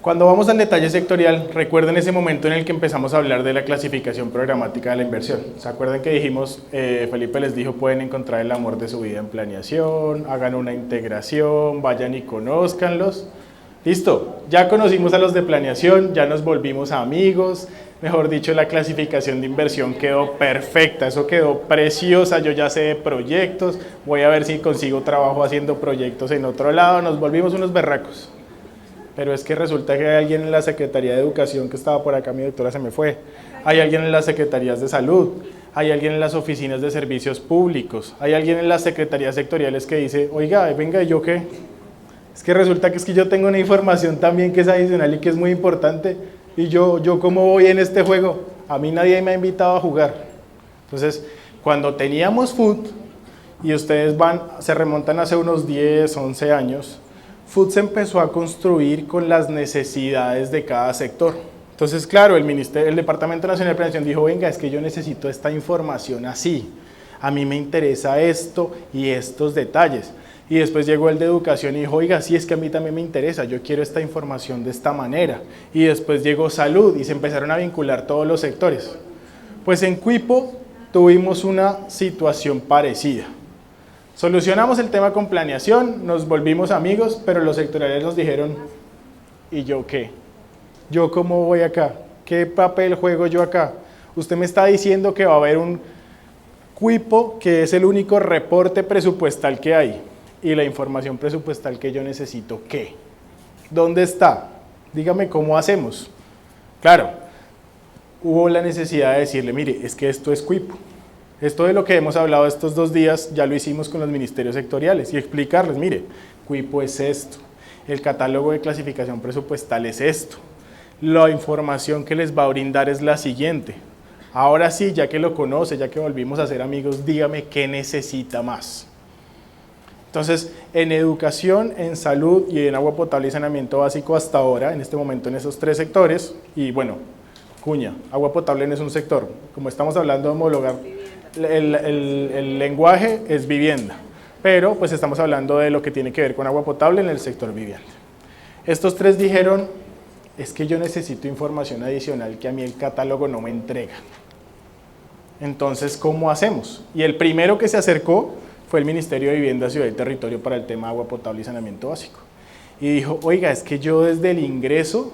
Cuando vamos al detalle sectorial, recuerden ese momento en el que empezamos a hablar de la clasificación programática de la inversión. ¿Se acuerdan que dijimos, Felipe les dijo, pueden encontrar el amor de su vida en planeación, hagan una integración, vayan y conózcanlos? Listo, ya conocimos a los de planeación, ya nos volvimos amigos, mejor dicho, la clasificación de inversión quedó perfecta, eso quedó preciosa, yo ya sé de proyectos, voy a ver si consigo trabajo haciendo proyectos en otro lado, nos volvimos unos berracos. Pero es que resulta que hay alguien en la Secretaría de Educación que estaba por acá, mi doctora se me fue, hay alguien en las Secretarías de Salud, hay alguien en las oficinas de servicios públicos, hay alguien en las secretarías sectoriales que dice, oiga, venga, ¿y yo qué? Es que resulta que es que yo tengo una información también que es adicional y que es muy importante, y yo ¿cómo voy en este juego? A mí nadie me ha invitado a jugar. Entonces, cuando teníamos FUT, y ustedes se remontan hace unos 10, 11 años, FUT se empezó a construir con las necesidades de cada sector. Entonces, claro, el Departamento Nacional de Planeación dijo, venga, es que yo necesito esta información así, a mí me interesa esto y estos detalles. Y después llegó el de Educación y dijo, oiga, sí, es que a mí también me interesa, yo quiero esta información de esta manera. Y después llegó Salud y se empezaron a vincular todos los sectores. Pues en Cuipo tuvimos una situación parecida. Solucionamos el tema con planeación, nos volvimos amigos, pero los sectoriales nos dijeron, ¿y yo qué? ¿Yo cómo voy acá? ¿Qué papel juego yo acá? Usted me está diciendo que va a haber un Cuipo que es el único reporte presupuestal que hay y la información presupuestal que yo necesito, ¿qué? ¿Dónde está? Dígame cómo hacemos. Claro, hubo la necesidad de decirle, mire, es que esto es Cuipo. Esto de lo que hemos hablado estos 2 días ya lo hicimos con los ministerios sectoriales y explicarles, mire, Cuipo es esto, el catálogo de clasificación presupuestal es esto, la información que les va a brindar es la siguiente. Ahora sí, ya que lo conoce, ya que volvimos a ser amigos, dígame qué necesita más. Entonces, en educación, en salud y en agua potable y saneamiento básico hasta ahora, en este momento en esos 3 sectores, y bueno, cuña, agua potable no es un sector, como estamos hablando de homologar, el lenguaje es vivienda, pero pues estamos hablando de lo que tiene que ver con agua potable en el sector vivienda. Estos 3 dijeron, es que yo necesito información adicional que a mí el catálogo no me entrega. Entonces, ¿cómo hacemos? Y el primero que se acercó fue el Ministerio de Vivienda, Ciudad y Territorio para el tema agua potable y saneamiento básico. Y dijo, oiga, es que yo desde el ingreso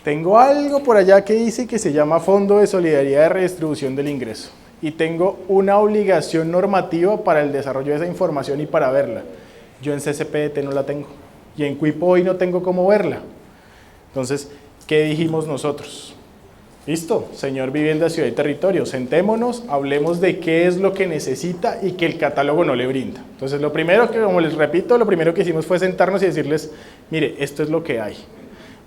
tengo algo por allá que dice que se llama Fondo de Solidaridad de Redistribución del Ingreso. Y tengo una obligación normativa para el desarrollo de esa información y para verla. Yo en CCPDT no la tengo y en Cuipo hoy no tengo cómo verla. Entonces, ¿qué dijimos nosotros? Listo, señor Vivienda, Ciudad y Territorio, sentémonos, hablemos de qué es lo que necesita y que el catálogo no le brinda. Entonces, lo primero que, como les repito, lo primero que hicimos fue sentarnos y decirles, mire, esto es lo que hay.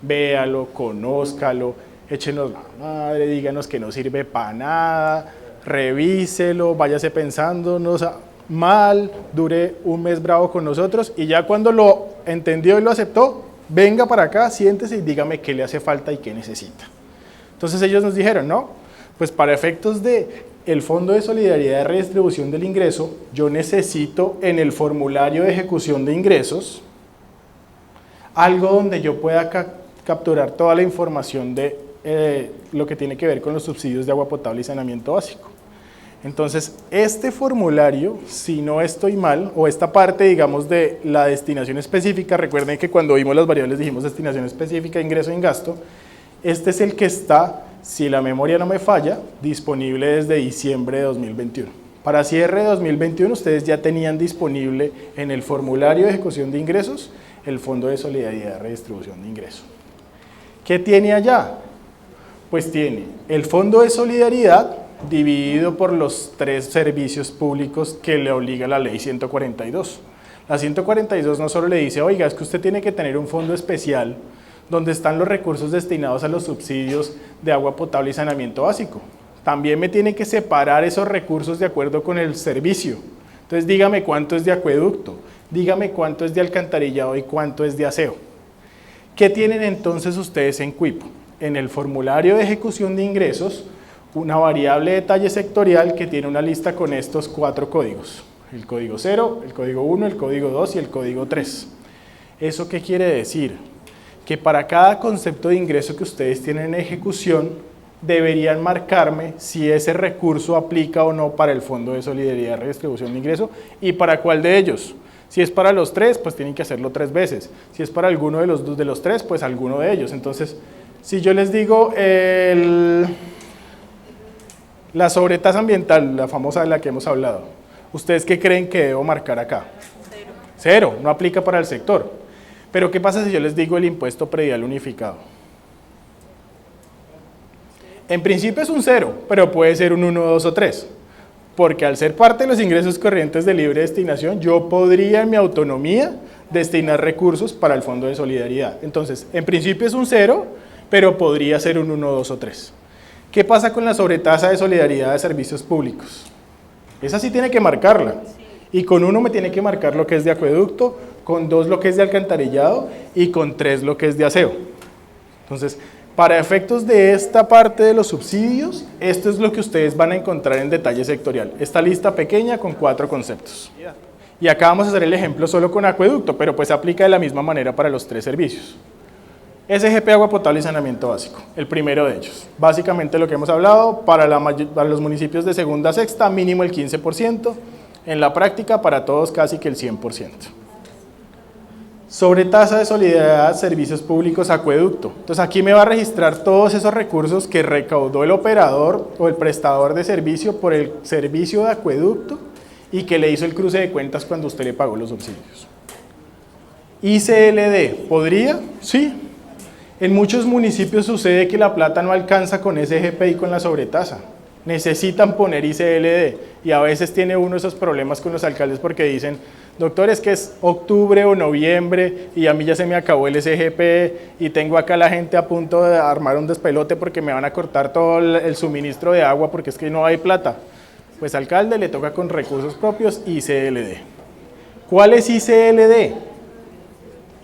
Véalo, conózcalo, échenos la madre, díganos que no sirve para nada, revíselo, váyase pensándonos mal, dure un mes bravo con nosotros y ya cuando lo entendió y lo aceptó, venga para acá, siéntese y dígame qué le hace falta y qué necesita. Entonces ellos nos dijeron, no, pues para efectos del Fondo de Solidaridad de Redistribución del Ingreso, yo necesito en el formulario de ejecución de ingresos algo donde yo pueda capturar toda la información de lo que tiene que ver con los subsidios de agua potable y saneamiento básico. Entonces, este formulario, si no estoy mal, o esta parte, digamos, de la destinación específica, recuerden que cuando vimos las variables dijimos destinación específica, ingreso e gasto, este es el que está, si la memoria no me falla, disponible desde diciembre de 2021. Para cierre de 2021, ustedes ya tenían disponible en el formulario de ejecución de ingresos el Fondo de Solidaridad de Redistribución de Ingresos. ¿Qué tiene allá? Pues tiene el Fondo de Solidaridad dividido por los 3 servicios públicos que le obliga la ley 142. La 142 no solo le dice, oiga, es que usted tiene que tener un fondo especial donde están los recursos destinados a los subsidios de agua potable y saneamiento básico. También me tiene que separar esos recursos de acuerdo con el servicio. Entonces dígame cuánto es de acueducto, dígame cuánto es de alcantarillado y cuánto es de aseo. ¿Qué tienen entonces ustedes en Cuipo? En el formulario de ejecución de ingresos, una variable de detalle sectorial que tiene una lista con estos 4 códigos. El código 0, el código 1, el código 2 y el código 3. ¿Eso qué quiere decir? que para cada concepto de ingreso que ustedes tienen en ejecución, deberían marcarme si ese recurso aplica o no para el Fondo de Solidaridad y Redistribución de Ingreso y para cuál de ellos. Si es para los tres, pues tienen que hacerlo 3 veces. Si es para alguno de los tres, pues alguno de ellos. Entonces, si yo les digo la sobretasa ambiental, la famosa de la que hemos hablado, ¿ustedes qué creen que debo marcar acá? Cero, no aplica para el sector. Pero ¿qué pasa si yo les digo el impuesto predial unificado? En principio es un 0, pero puede ser un 1, 2 o 3. Porque al ser parte de los ingresos corrientes de libre destinación, yo podría en mi autonomía destinar recursos para el Fondo de Solidaridad. Entonces, en principio es un 0, pero podría ser un 1, 2 o 3. ¿Qué pasa con la sobretasa de solidaridad de servicios públicos? Esa sí tiene que marcarla. Y con 1 me tiene que marcar lo que es de acueducto, con 2 lo que es de alcantarillado y con 3 lo que es de aseo. Entonces, para efectos de esta parte de los subsidios, esto es lo que ustedes van a encontrar en detalle sectorial. Esta lista pequeña con 4 conceptos. Y acá vamos a hacer el ejemplo solo con acueducto, pero pues aplica de la misma manera para los 3 servicios. SGP, agua potable y saneamiento básico, el primero de ellos. Básicamente lo que hemos hablado, para los municipios de segunda a sexta, mínimo el 15%, en la práctica para todos casi que el 100%. Sobretasa de solidaridad, servicios públicos, acueducto. Entonces aquí me va a registrar todos esos recursos que recaudó el operador o el prestador de servicio por el servicio de acueducto y que le hizo el cruce de cuentas cuando usted le pagó los subsidios. ICLD, ¿podría? Sí. En muchos municipios sucede que la plata no alcanza con SGP y con la sobretasa. Necesitan poner ICLD y a veces tiene uno esos problemas con los alcaldes porque dicen: doctor, es que es octubre o noviembre y a mí ya se me acabó el SGP y tengo acá a la gente a punto de armar un despelote porque me van a cortar todo el suministro de agua porque es que no hay plata. Pues alcalde, le toca con recursos propios ICLD. ¿Cuál es ICLD?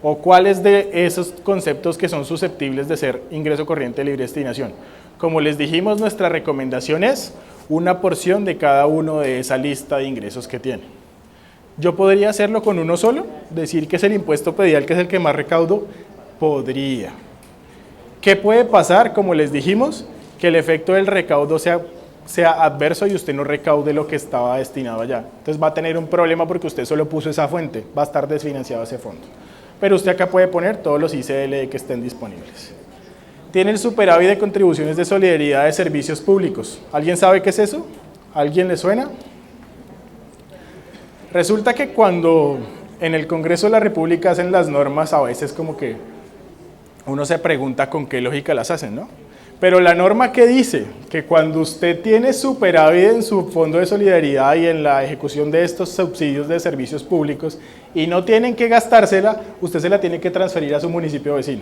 ¿O cuáles de esos conceptos que son susceptibles de ser ingreso corriente de libre destinación? Como les dijimos, nuestra recomendación es una porción de cada uno de esa lista de ingresos que tiene. ¿Yo podría hacerlo con uno solo? ¿Decir que es el impuesto predial, que es el que más recaudo? Podría. ¿Qué puede pasar? Como les dijimos, que el efecto del recaudo sea adverso y usted no recaude lo que estaba destinado allá. Entonces va a tener un problema porque usted solo puso esa fuente, va a estar desfinanciado ese fondo. Pero usted acá puede poner todos los ICLD que estén disponibles. Tiene el superávit de contribuciones de solidaridad de servicios públicos. ¿Alguien sabe qué es eso? ¿Alguien le suena? Resulta que cuando en el Congreso de la República hacen las normas, a veces como que uno se pregunta con qué lógica las hacen, ¿no? Pero la norma que dice que cuando usted tiene superávit en su fondo de solidaridad y en la ejecución de estos subsidios de servicios públicos y no tienen que gastársela, usted se la tiene que transferir a su municipio vecino.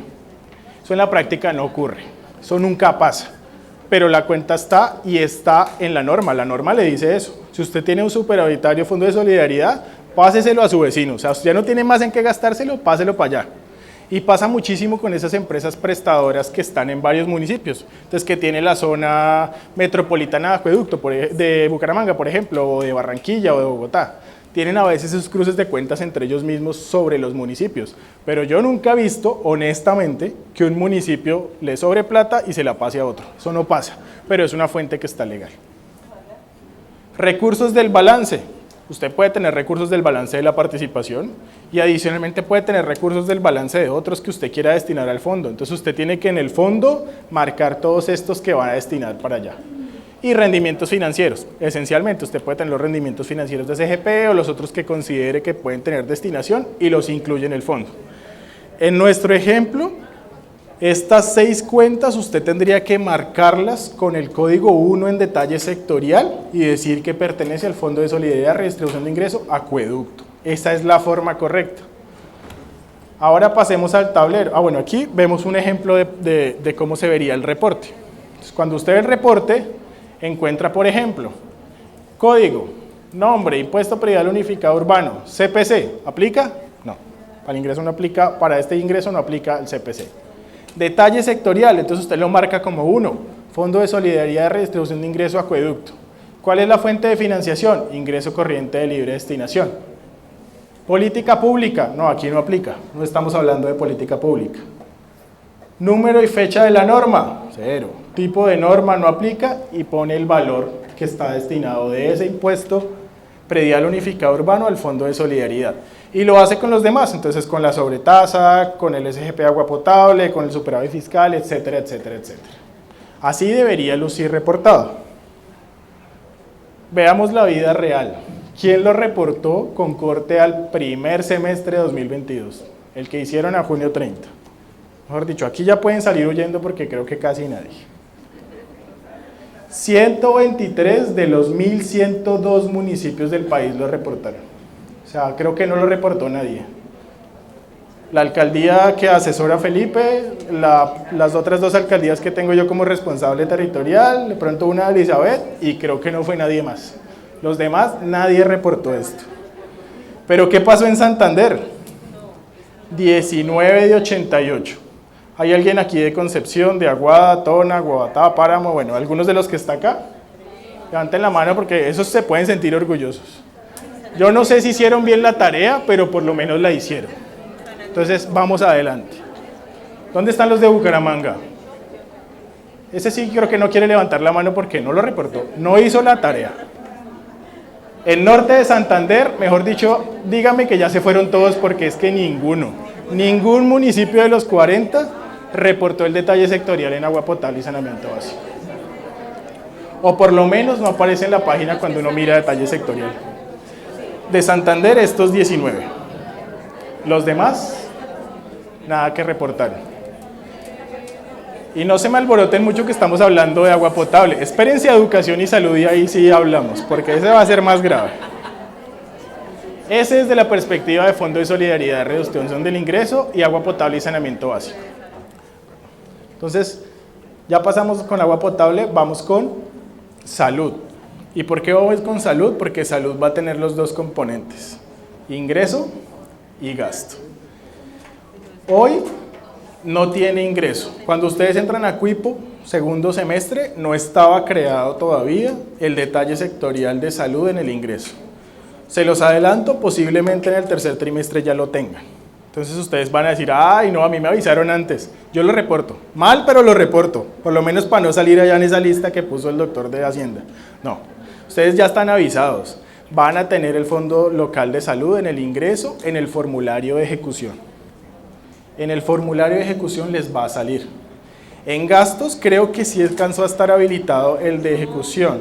Eso en la práctica no ocurre, eso nunca pasa, pero la cuenta está y está en la norma le dice eso. Si usted tiene un superavitario fondo de solidaridad, páseselo a su vecino, o sea, usted ya no tiene más en qué gastárselo, páselo para allá. Y pasa muchísimo con esas empresas prestadoras que están en varios municipios, entonces que tiene la zona metropolitana de acueducto, de Bucaramanga, por ejemplo, o de Barranquilla o de Bogotá. Tienen a veces esos cruces de cuentas entre ellos mismos sobre los municipios, pero yo nunca he visto, honestamente, que un municipio le sobre plata y se la pase a otro. Eso no pasa, pero es una fuente que está legal. Recursos del balance. Usted puede tener recursos del balance de la participación y adicionalmente puede tener recursos del balance de otros que usted quiera destinar al fondo. Entonces usted tiene que en el fondo marcar todos estos que van a destinar para allá. Y rendimientos financieros. Esencialmente usted puede tener los rendimientos financieros de SGP o los otros que considere que pueden tener destinación y los incluye en el fondo. En nuestro ejemplo, estas 6 cuentas usted tendría que marcarlas con el código 1 en detalle sectorial y decir que pertenece al Fondo de Solidaridad, Redistribución de Ingreso, acueducto. Esa es la forma correcta. Ahora pasemos al tablero. Bueno, aquí vemos un ejemplo de cómo se vería el reporte. Entonces, cuando usted ve el reporte, encuentra, por ejemplo, código, nombre, impuesto predial unificado urbano, CPC, ¿aplica? No, para el ingreso no aplica, para este ingreso no aplica el CPC. Detalle sectorial, entonces usted lo marca como 1, Fondo de Solidaridad de Redistribución de Ingreso, acueducto. ¿Cuál es la fuente de financiación? Ingreso corriente de libre destinación. Política pública, no, aquí no aplica, no estamos hablando de política pública. Número y fecha de la norma, 0. Tipo de norma no aplica y pone el valor que está destinado de ese impuesto predial unificado urbano al Fondo de Solidaridad. Y lo hace con los demás, entonces con la sobretasa, con el SGP agua potable, con el superávit fiscal, etcétera, etcétera, etcétera. Así debería lucir reportado. Veamos la vida real. ¿Quién lo reportó con corte al primer semestre de 2022? El que hicieron a junio 30. Mejor dicho, aquí ya pueden salir huyendo porque creo que casi nadie. 123 de los 1.102 municipios del país lo reportaron. O sea, creo que no lo reportó nadie. La alcaldía que asesora Felipe, las otras 2 alcaldías que tengo yo como responsable territorial, de pronto una de Elizabeth, y creo que no fue nadie más. Los demás, nadie reportó esto. ¿Pero qué pasó en Santander? 19 de 88. ¿Hay alguien aquí de Concepción, de Aguada, Tona, Guabatá, Páramo? Bueno, algunos de los que está acá. Levanten la mano porque esos se pueden sentir orgullosos. Yo no sé si hicieron bien la tarea, pero por lo menos la hicieron. Entonces, vamos adelante. ¿Dónde están los de Bucaramanga? Ese sí creo que no quiere levantar la mano porque no lo reportó. No hizo la tarea. El norte de Santander, mejor dicho, dígame que ya se fueron todos porque es que ningún municipio de los 40 reportó el detalle sectorial en agua potable y saneamiento básico. O por lo menos no aparece en la página cuando uno mira detalle sectorial. De Santander, estos 19. Los demás, nada que reportar. Y no se me alboroten mucho que estamos hablando de agua potable. Espérense a educación y salud y ahí sí hablamos, porque ese va a ser más grave. Ese es desde la perspectiva de Fondo de Solidaridad, Reducción del Ingreso y agua potable y saneamiento básico. Entonces, ya pasamos con agua potable, vamos con salud. ¿Y por qué vamos con salud? Porque salud va a tener los 2 componentes, ingreso y gasto. Hoy no tiene ingreso. Cuando ustedes entran a Cuipo, segundo semestre, no estaba creado todavía el detalle sectorial de salud en el ingreso. Se los adelanto, posiblemente en el tercer trimestre ya lo tengan. Entonces ustedes van a decir, ay no, a mí me avisaron antes. Yo lo reporto, mal pero lo reporto, por lo menos para no salir allá en esa lista que puso el doctor de Hacienda. No, ustedes ya están avisados. Van a tener el Fondo Local de Salud en el ingreso, en el formulario de ejecución. En el formulario de ejecución les va a salir. En gastos creo que sí alcanzó a estar habilitado el de ejecución,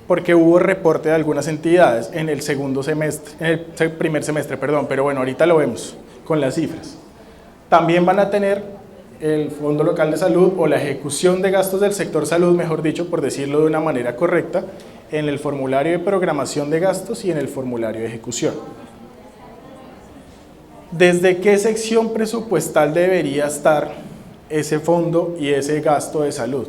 porque hubo reporte de algunas entidades en el segundo semestre, en el primer semestre, perdón, pero bueno, ahorita lo vemos con las cifras. También van a tener el Fondo Local de Salud o la ejecución de gastos del sector salud, mejor dicho, por decirlo de una manera correcta, en el formulario de programación de gastos y en el formulario de ejecución. ¿Desde qué sección presupuestal debería estar ese fondo y ese gasto de salud?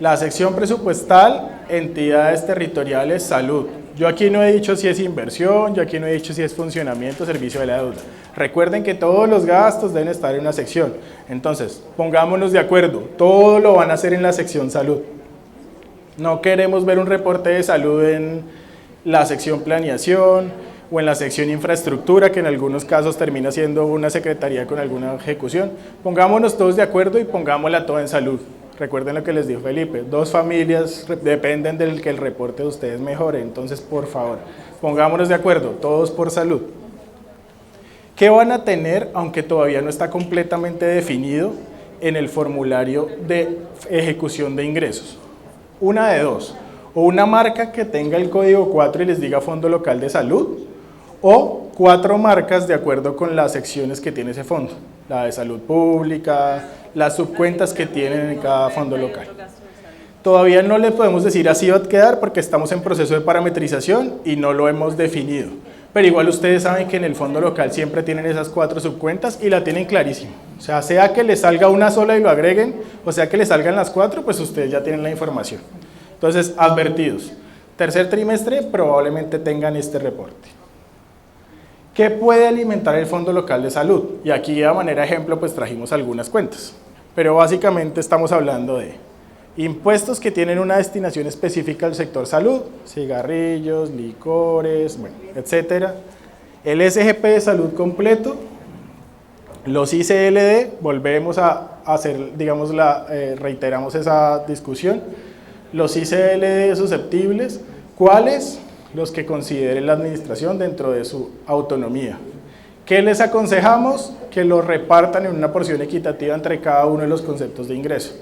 La sección presupuestal, entidades territoriales, salud. Yo aquí no he dicho si es inversión, yo aquí no he dicho si es funcionamiento, servicio de la deuda. Recuerden que todos los gastos deben estar en una sección. Entonces, pongámonos de acuerdo, todo lo van a hacer en la sección salud. No queremos ver un reporte de salud en la sección planeación o en la sección infraestructura, que en algunos casos termina siendo una secretaría con alguna ejecución. Pongámonos todos de acuerdo y pongámosla toda en salud. Recuerden lo que les dijo Felipe, 2 familias dependen del que el reporte de ustedes mejore, entonces por favor, pongámonos de acuerdo, todos por salud. ¿Qué van a tener, aunque todavía no está completamente definido, en el formulario de ejecución de ingresos? Una de dos, o una marca que tenga el código 4 y les diga Fondo Local de Salud, o 4 marcas de acuerdo con las secciones que tiene ese fondo, la de salud pública, las subcuentas que tienen en cada fondo local. Todavía no le podemos decir así va a quedar porque estamos en proceso de parametrización y no lo hemos definido, pero igual ustedes saben que en el fondo local siempre tienen esas 4 subcuentas y la tienen clarísimo, o sea que les salga una sola y lo agreguen, o sea que les salgan las 4, pues ustedes ya tienen la información. Entonces, advertidos, tercer trimestre probablemente tengan este reporte. ¿Qué puede alimentar el Fondo Local de Salud? Y aquí de manera ejemplo pues trajimos algunas cuentas, pero básicamente estamos hablando de impuestos que tienen una destinación específica al sector salud, cigarrillos, licores, bueno, etcétera. El SGP de salud completo, Los ICLD, volvemos a hacer, digamos, reiteramos esa discusión. Los ICLD susceptibles, ¿cuáles? Los que considere la administración dentro de su autonomía. ¿Qué les aconsejamos? Que lo repartan en una porción equitativa entre cada uno de los conceptos de ingreso.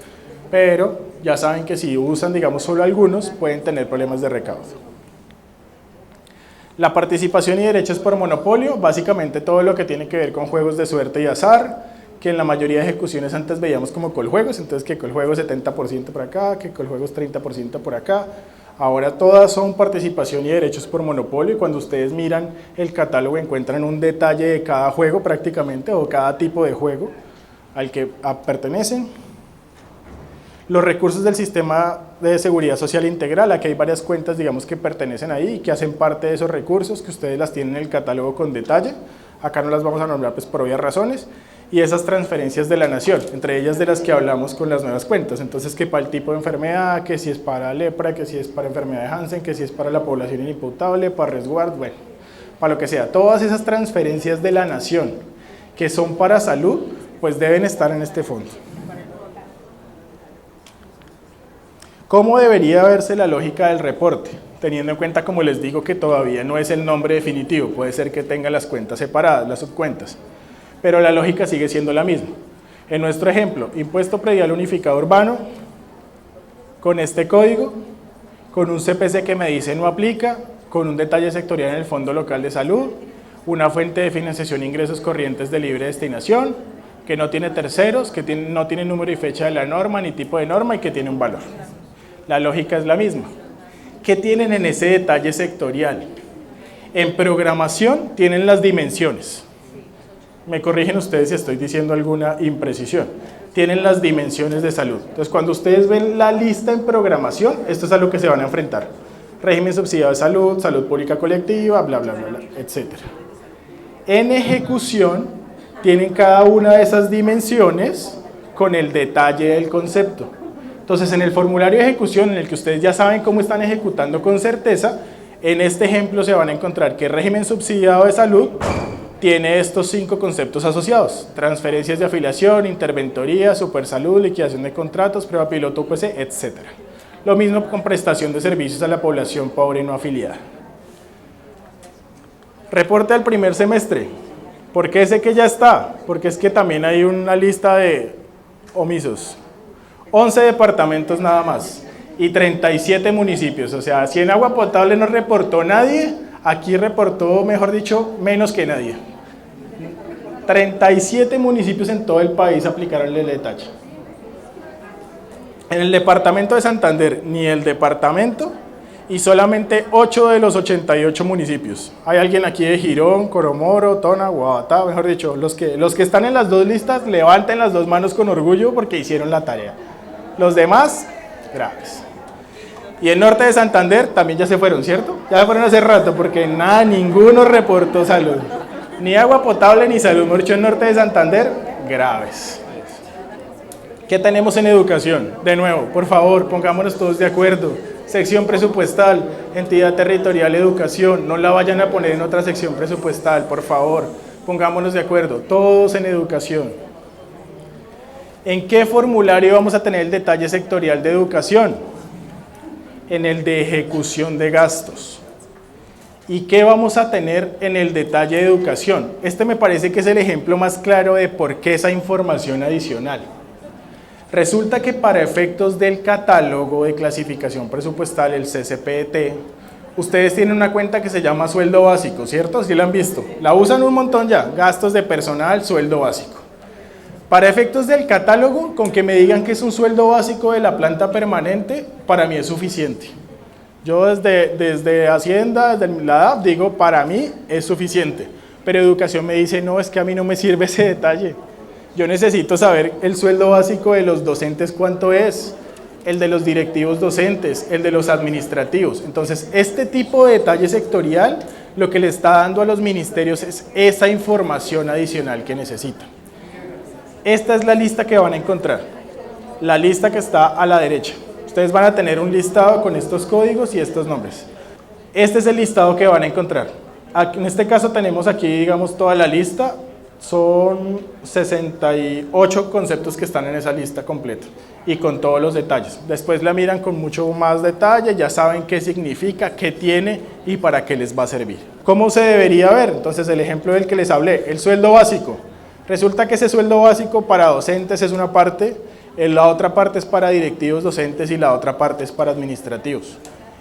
Pero ya saben que si usan, digamos, solo algunos, pueden tener problemas de recaudo. La participación y derechos por monopolio, básicamente todo lo que tiene que ver con juegos de suerte y azar, que en la mayoría de ejecuciones antes veíamos como coljuegos, entonces que coljuego 70% por acá, que coljuegos 30% por acá. Ahora todas son participación y derechos por monopolio, y cuando ustedes miran el catálogo encuentran un detalle de cada juego prácticamente, o cada tipo de juego al que pertenecen. Los recursos del sistema de seguridad social integral, aquí hay varias cuentas, digamos, que pertenecen ahí y que hacen parte de esos recursos, que ustedes las tienen en el catálogo con detalle. Acá no las vamos a nombrar pues por obvias razones. Y esas transferencias de la nación, entre ellas de las que hablamos con las nuevas cuentas. Entonces, que para el tipo de enfermedad, que si es para lepra, que si es para enfermedad de Hansen, que si es para la población inimputable, para resguardo, bueno, para lo que sea. Todas esas transferencias de la nación que son para salud, pues deben estar en este fondo. ¿Cómo debería verse la lógica del reporte? Teniendo en cuenta, como les digo, que todavía no es el nombre definitivo, puede ser que tenga las cuentas separadas, las subcuentas, pero la lógica sigue siendo la misma. En nuestro ejemplo, impuesto predial unificado urbano, con este código, con un CPC que me dice no aplica, con un detalle sectorial en el Fondo Local de Salud, una fuente de financiación e ingresos corrientes de libre destinación, que no tiene terceros, que no tiene número y fecha de la norma, ni tipo de norma, y que tiene un valor. La lógica es la misma. ¿Qué tienen en ese detalle sectorial? En programación tienen las dimensiones. Me corrigen ustedes si estoy diciendo alguna imprecisión. Tienen las dimensiones de salud. Entonces, cuando ustedes ven la lista en programación, esto es a lo que se van a enfrentar. Régimen subsidiado de salud, salud pública colectiva, bla, bla, bla, bla, etc. En ejecución, tienen cada una de esas dimensiones con el detalle del concepto. Entonces, en el formulario de ejecución, en el que ustedes ya saben cómo están ejecutando con certeza, en este ejemplo se van a encontrar que el régimen subsidiado de salud tiene estos 5 conceptos asociados: transferencias de afiliación, interventoría, supersalud, liquidación de contratos, prueba piloto UPC, etc. Lo mismo con prestación de servicios a la población pobre y no afiliada. Reporte al primer semestre. ¿Por qué sé que ya está? Porque es que también hay una lista de omisos. 11 departamentos nada más y 37 municipios, o sea, si en agua potable no reportó nadie, aquí reportó, mejor dicho, menos que nadie. 37 municipios en todo el país aplicaron el detalle. En el departamento de Santander, ni el departamento, y solamente 8 de los 88 municipios. Hay alguien aquí de Girón, Coromoro, Tona, Guabatá, mejor dicho, los que están en las dos listas, levanten las dos manos con orgullo porque hicieron la tarea. Los demás, graves. Y el norte de Santander también ya se fueron, ¿cierto? Ya se fueron hace rato porque nada, ninguno reportó salud. Ni agua potable ni salud. Mucho en norte de Santander, graves. ¿Qué tenemos en educación? De nuevo, por favor, pongámonos todos de acuerdo. Sección presupuestal, entidad territorial, educación. No la vayan a poner en otra sección presupuestal, por favor. Pongámonos de acuerdo, todos en educación. ¿En qué formulario vamos a tener el detalle sectorial de educación? En el de ejecución de gastos. ¿Y qué vamos a tener en el detalle de educación? Este me parece que es el ejemplo más claro de por qué esa información adicional. Resulta que para efectos del catálogo de clasificación presupuestal, el CCPT, ustedes tienen una cuenta que se llama sueldo básico, ¿cierto? ¿Sí la han visto? La usan un montón ya, gastos de personal, sueldo básico. Para efectos del catálogo, con que me digan que es un sueldo básico de la planta permanente, para mí es suficiente. Yo desde Hacienda, desde la DAP, digo, para mí es suficiente. Pero educación me dice, no, es que a mí no me sirve ese detalle. Yo necesito saber el sueldo básico de los docentes cuánto es, el de los directivos docentes, el de los administrativos. Entonces, este tipo de detalle sectorial, lo que le está dando a los ministerios es esa información adicional que necesitan. Esta es la lista que van a encontrar, la lista que está a la derecha. Ustedes van a tener un listado con estos códigos y estos nombres. Este es el listado que van a encontrar. En este caso tenemos aquí, digamos, toda la lista. Son 68 conceptos que están en esa lista completa y con todos los detalles. Después la miran con mucho más detalle, ya saben qué significa, qué tiene y para qué les va a servir. ¿Cómo se debería ver? Entonces el ejemplo del que les hablé, el sueldo básico. Resulta que ese sueldo básico para docentes es una parte, la otra parte es para directivos docentes y la otra parte es para administrativos.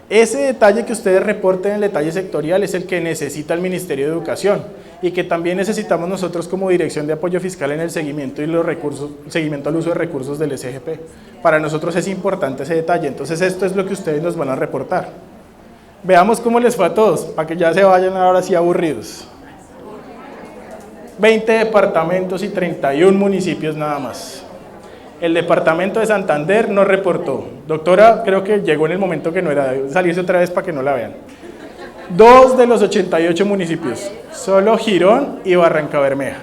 Ese detalle que ustedes reporten en el detalle sectorial es el que necesita el Ministerio de Educación y que también necesitamos nosotros como Dirección de Apoyo Fiscal en el seguimiento y los recursos, seguimiento al uso de recursos del SGP. Para nosotros es importante ese detalle, entonces esto es lo que ustedes nos van a reportar. Veamos cómo les fue a todos, para que ya se vayan ahora sí aburridos. 20 departamentos y 31 municipios nada más. El departamento de Santander no reportó. Doctora, creo que llegó en el momento que no era, debe salirse otra vez para que no la vean. 2 de los 88 municipios, solo Girón y Barrancabermeja.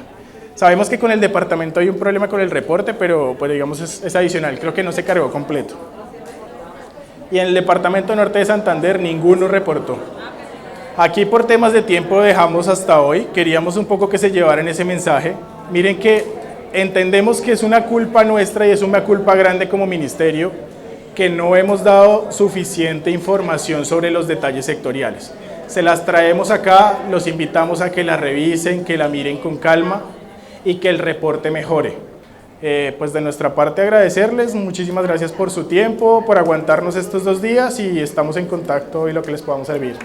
Sabemos que con el departamento hay un problema con el reporte, pero pues digamos es adicional, creo que no se cargó completo. Y en el departamento norte de Santander ninguno reportó. Aquí por temas de tiempo dejamos hasta hoy, queríamos un poco que se llevaran ese mensaje. Miren que entendemos que es una culpa nuestra y es una culpa grande como ministerio que no hemos dado suficiente información sobre los detalles sectoriales. Se las traemos acá, los invitamos a que la revisen, que la miren con calma y que el reporte mejore. Pues de nuestra parte agradecerles, muchísimas gracias por su tiempo, por aguantarnos estos 2 días y estamos en contacto y lo que les podamos servir.